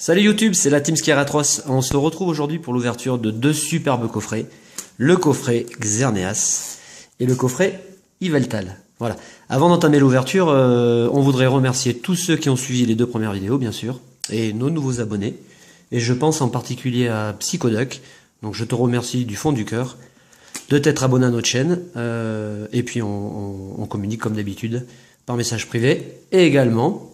Salut YouTube, c'est la Team Skier-Atroce. On se retrouve aujourd'hui pour l'ouverture de deux superbes coffrets. Le coffret Xerneas et le coffret Yveltal. Voilà. Avant d'entamer l'ouverture, on voudrait remercier tous ceux qui ont suivi les deux premières vidéos, bien sûr, et nos nouveaux abonnés. Et je pense en particulier à Psychoduck. Donc je te remercie du fond du cœur de t'être abonné à notre chaîne. Et puis on communique comme d'habitude par message privé. Et également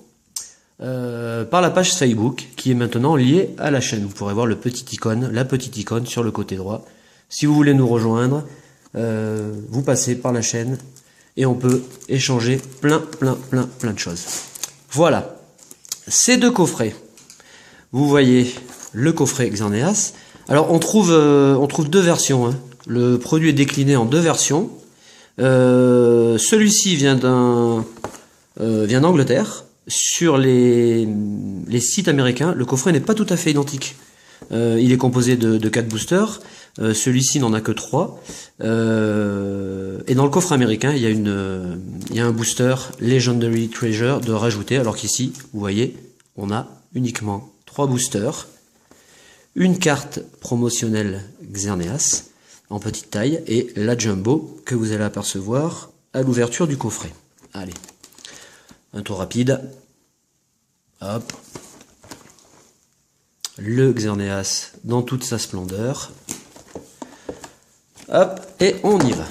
par la page Facebook qui est maintenant liée à la chaîne. Vous pourrez voir la petite icône sur le côté droit. Si vous voulez nous rejoindre, vous passez par la chaîne et on peut échanger plein de choses. Voilà, ces deux coffrets. Vous voyez le coffret Xerneas. Alors on trouve deux versions. Hein. Le produit est décliné en deux versions. Celui-ci vient d'Angleterre. Sur les sites américains, le coffret n'est pas tout à fait identique. Il est composé de 4 boosters. Celui-ci n'en a que 3. Et dans le coffre américain, il y a un booster Legendary Treasure de rajouter, alors qu'ici, vous voyez, on a uniquement 3 boosters. Une carte promotionnelle Xerneas en petite taille et la Jumbo que vous allez apercevoir à l'ouverture du coffret. Allez. Un tour rapide. Hop. Le Xerneas dans toute sa splendeur. Hop. Et on y va.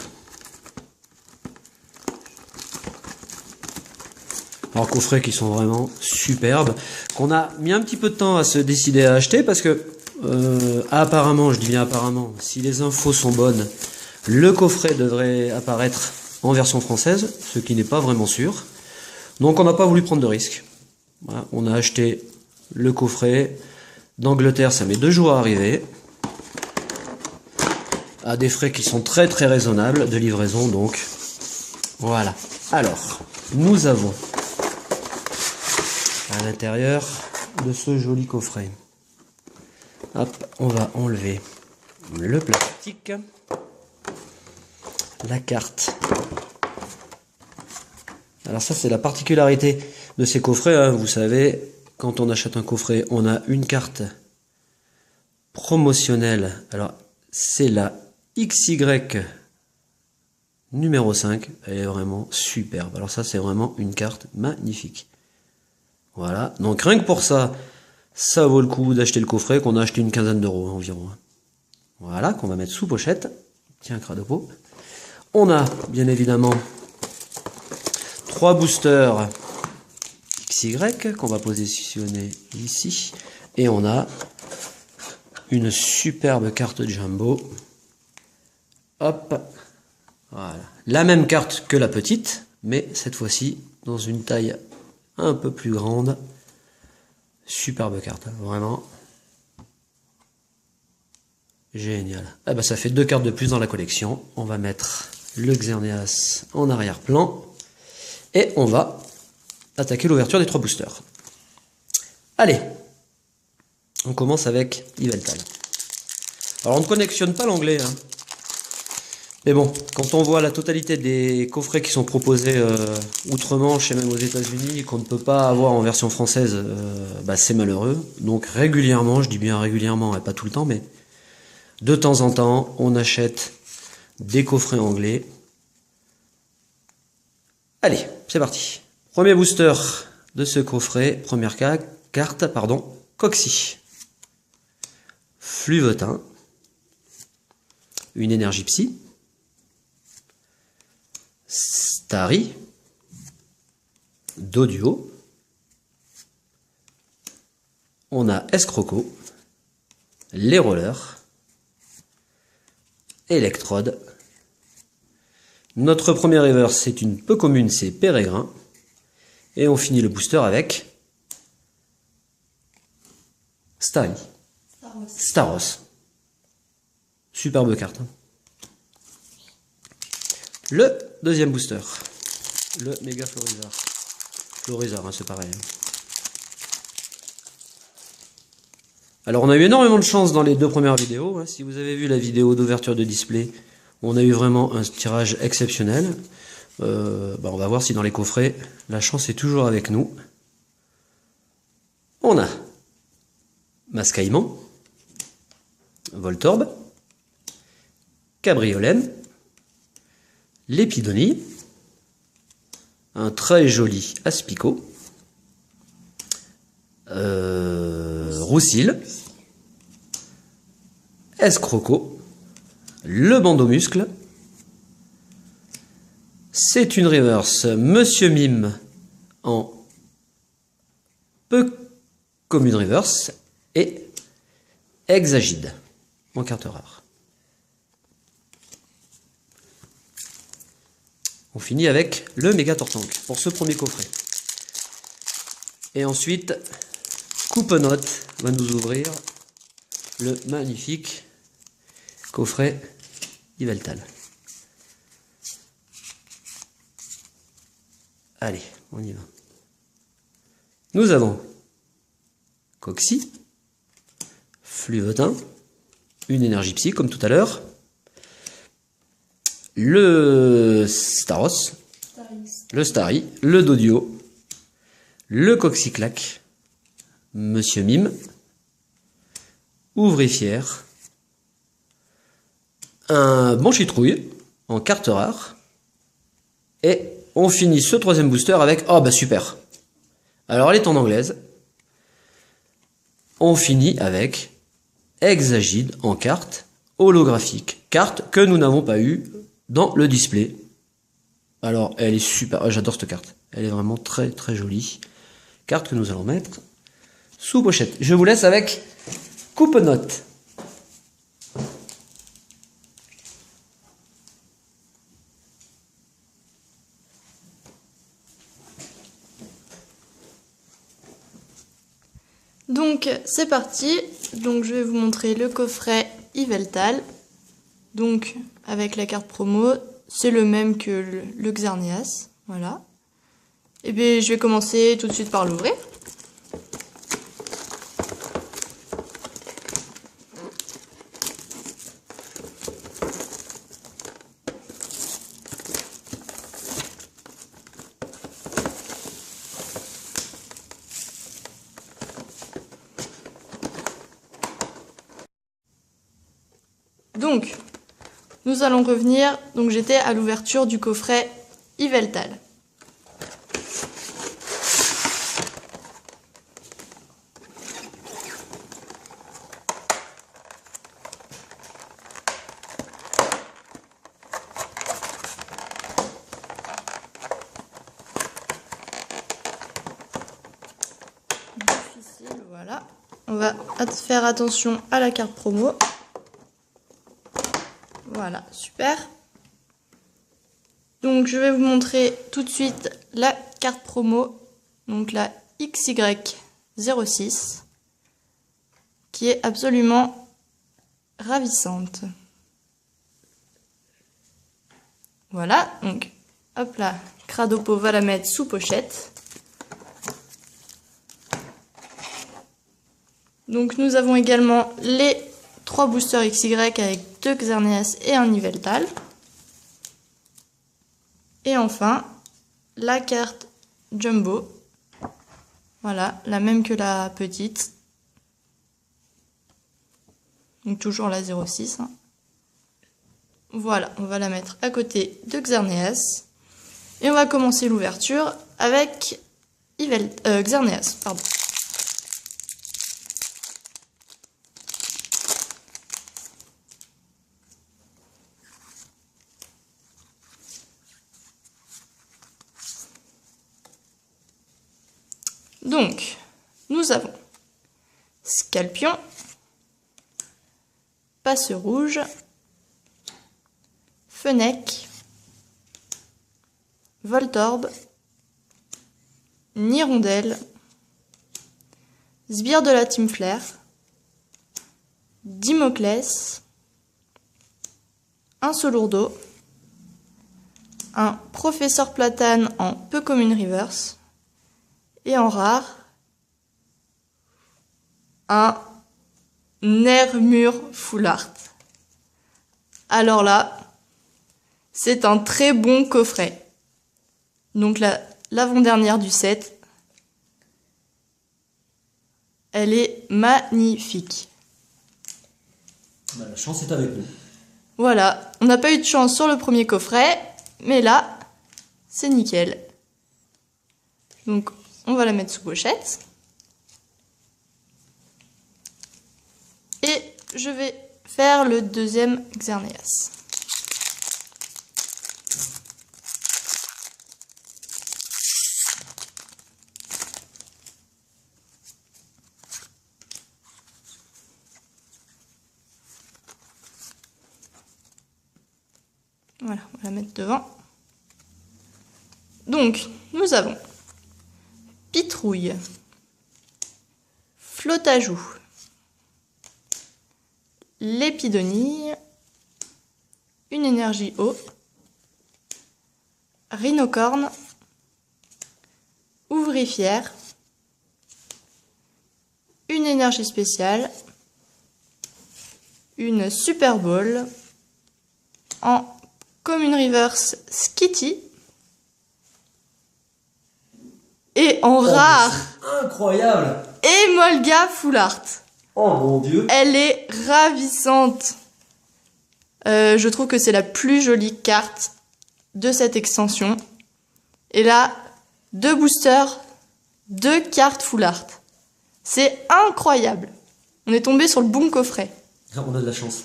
Alors coffrets qui sont vraiment superbes. Qu'on a mis un petit peu de temps à se décider à acheter parce que apparemment, je dis bien apparemment, si les infos sont bonnes, le coffret devrait apparaître en version française, ce qui n'est pas vraiment sûr. Donc on n'a pas voulu prendre de risques. Voilà, on a acheté le coffret d'Angleterre, ça met 2 jours à arriver. À des frais qui sont très raisonnables de livraison donc. Voilà. Alors, nous avons à l'intérieur de ce joli coffret. Hop, on va enlever le plastique. La carte. Alors ça c'est la particularité de ces coffrets, hein. Vous savez, quand on achète un coffret, on a une carte promotionnelle. Alors c'est la XY numéro 5, elle est vraiment superbe. Alors ça c'est vraiment une carte magnifique. Voilà, donc rien que pour ça, ça vaut le coup d'acheter le coffret qu'on a acheté une quinzaine d'euros environ. Voilà, qu'on va mettre sous pochette. Tiens, cradopo. On a bien évidemment 3 boosters XY qu'on va positionner ici. Et on a une superbe carte Jumbo. Hop. Voilà. La même carte que la petite, mais cette fois-ci dans une taille un peu plus grande. Superbe carte, hein, vraiment. Génial. Ah bah ça fait 2 cartes de plus dans la collection. On va mettre le Xerneas en arrière-plan. Et on va attaquer l'ouverture des 3 boosters. Allez, on commence avec Yveltal. Alors on ne connectionne pas l'anglais, hein. Mais bon, quand on voit la totalité des coffrets qui sont proposés outre-Manche et même aux États-Unis, qu'on ne peut pas avoir en version française, bah c'est malheureux. Donc régulièrement, je dis bien régulièrement et pas tout le temps, mais de temps en temps, on achète des coffrets anglais. Allez, c'est parti. Premier booster de ce coffret, première carte, Coxy. Fluvetin. Une énergie psy. Starry. Doduo. On a Escroco. Les rollers. Electrode. Notre premier river, c'est une peu commune, c'est Pérégrin. Et on finit le booster avec Staros. Superbe carte. Hein. Le deuxième booster. Le méga Florizard. Florizard, hein, c'est pareil. Alors on a eu énormément de chance dans les 2 premières vidéos. Hein. Si vous avez vu la vidéo d'ouverture de display, on a eu vraiment un tirage exceptionnel. On va voir si dans les coffrets, la chance est toujours avec nous. On a Mascaillement, Voltorb, Cabriolem, Lépidonie, un très joli Aspico, Roussil, Escroco, le Bandomuscle. C'est une reverse Monsieur Mime en peu commune reverse et Exagide en carte rare. On finit avec le Méga Tortank pour ce premier coffret. Et ensuite, Coupenote va nous ouvrir le magnifique coffret Yveltal. Allez, on y va. Nous avons Coxy, Fluvetin, une énergie psy comme tout à l'heure, le Staros, le Starry, le Dodio, le Coxyclac, Monsieur Mime, Ouvrifière, un Banchitrouille en carte rare, et on finit ce troisième booster avec... Oh bah super. Alors elle est en anglaise. On finit avec Exagide en carte holographique. Carte que nous n'avons pas eue dans le display. Alors elle est super. Oh, j'adore cette carte. Elle est vraiment très très jolie. Carte que nous allons mettre sous pochette. Je vous laisse avec Coupenote. Donc c'est parti, donc je vais vous montrer le coffret Yveltal, donc avec la carte promo, c'est le même que le Xerneas, voilà. Et bien je vais commencer tout de suite par l'ouvrir. Donc, nous allons revenir, donc j'étais à l'ouverture du coffret Yveltal. Difficile, voilà. On va faire attention à la carte promo. Voilà, super. Donc je vais vous montrer tout de suite la carte promo, donc la XY06, qui est absolument ravissante. Voilà, donc hop là, Cradopo va la mettre sous pochette. Donc nous avons également les 3 boosters XY avec 2 Xerneas et un Yveltal. Et enfin, la carte Jumbo. Voilà, la même que la petite. Donc toujours la 06. Hein. Voilà, on va la mettre à côté de Xerneas. Et on va commencer l'ouverture avec Xerneas, pardon. Donc, nous avons Scalpion, Passe Rouge, Fennec, Voltorb, Nirondelle, Sbire de la Team Flair, Dimoclès, un Solourdo, un Professeur Platane en peu commune reverse, et en rare, un Nermur Full Art. Alors là, c'est un très bon coffret. Donc l'avant-dernière du set, Elle est magnifique. Bah, la chance est avec nous. Voilà, on n'a pas eu de chance sur le premier coffret, mais là, c'est nickel. Donc, on va la mettre sous pochette. Et je vais faire le deuxième Xerneas. Voilà, on va la mettre devant. Donc, nous avons Pitrouille, Flotte-à-Joues, Lépidonille, une énergie eau, Rhinocorne, Ouvrifière, une énergie spéciale, une Super Bowl, en Commune Reverse Skitty, et en rare, Incroyable! Emolga Full Art. Oh mon Dieu! Elle est ravissante. Je trouve que c'est la plus jolie carte de cette extension. Et là, 2 boosters, 2 cartes Full Art. C'est incroyable. On est tombé sur le bon coffret. On a de la chance.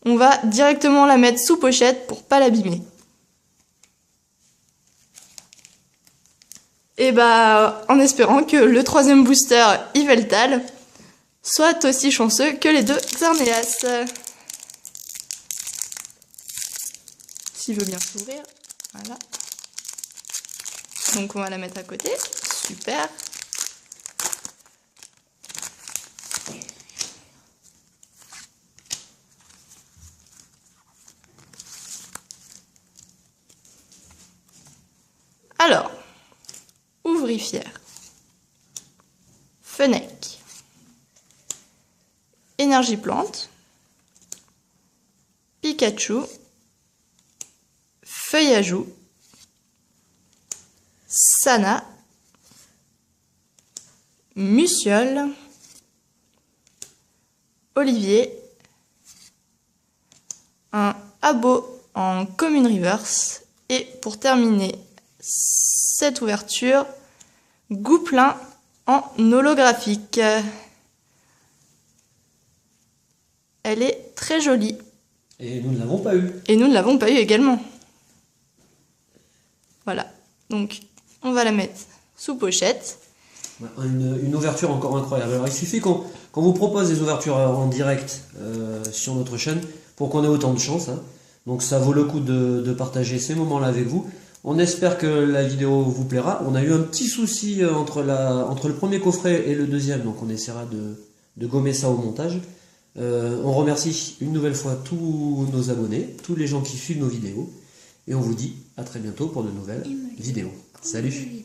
On va directement la mettre sous pochette pour pas l'abîmer. Et bah, en espérant que le 3e booster Yveltal soit aussi chanceux que les 2 Xerneas. S'il veut bien s'ouvrir, voilà. Donc on va la mettre à côté, super. Alors, Ouvrifière, Fennec, Énergie Plante, Pikachu, Feuillajou, Sana, Muciole, Olivier, un abo en Commune Reverse et pour terminer cette ouverture, Gouplin en holographique. Elle est très jolie. Et nous ne l'avons pas eu. Et nous ne l'avons pas eu également. Voilà. Donc, on va la mettre sous pochette. Une ouverture encore incroyable. Alors, il suffit qu'on vous propose des ouvertures en direct sur notre chaîne pour qu'on ait autant de chance. Hein. Donc, ça vaut le coup de partager ces moments-là avec vous. On espère que la vidéo vous plaira. On a eu un petit souci entre le premier coffret et le deuxième, donc on essaiera de gommer ça au montage. On remercie une nouvelle fois tous nos abonnés, tous les gens qui suivent nos vidéos, et on vous dit à très bientôt pour de nouvelles vidéos. Salut!